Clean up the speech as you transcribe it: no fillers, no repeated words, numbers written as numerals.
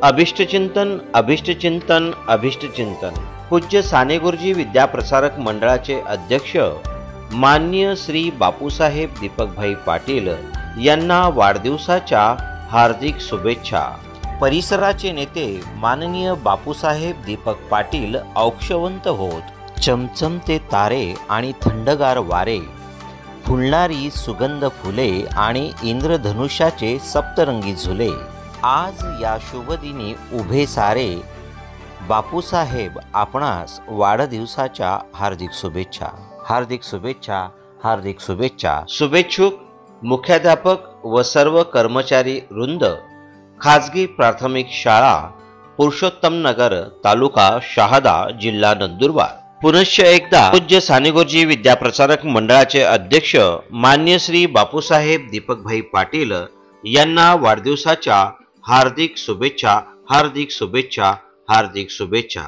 अभिष्टचिंतन अभिष्टचिंतन अभिष्टचिंतन पूज्य साने गुरुजी विद्याप्रसारक मंडळाचे अध्यक्ष माननीय श्री बापूसाहेब दीपकभाई पाटील यांना वाढदिवसाच्या हार्दिक शुभेच्छा। परिसराचे नेते माननीय बापूसाहेब दीपक पाटील औक्षवंत होत। चमचमते तारे आणि थंडगार वारे, फुलणारी सुगंध फुले आणि इंद्रधनुष्याचे सप्तरंगी झुले, आज या शुभदिनी उभे सारे। बापूसाहेब आपणास वाढदिवसाच्या हार्दिक शुभेच्छा, हार्दिक शुभेच्छा, हार्दिक शुभेच्छा। शुभेच्छुक मुख्याध्यापक व सर्व कर्मचारी वृंद, खाजगी प्राथमिक शाळा पुरुषोत्तम नगर, तालुका शहादा, जिल्हा नंदुरबार। पुनश्च एकदा पूज्य साने गुरुजी विद्याप्रसारक मंडळाचे अध्यक्ष मान्य श्री बापूसाहेब दीपकभाई पाटील यांना वाढदिवसाच्या हार्दिक शुभेच्छा, हार्दिक शुभेच्छा, हार्दिक शुभेच्छा।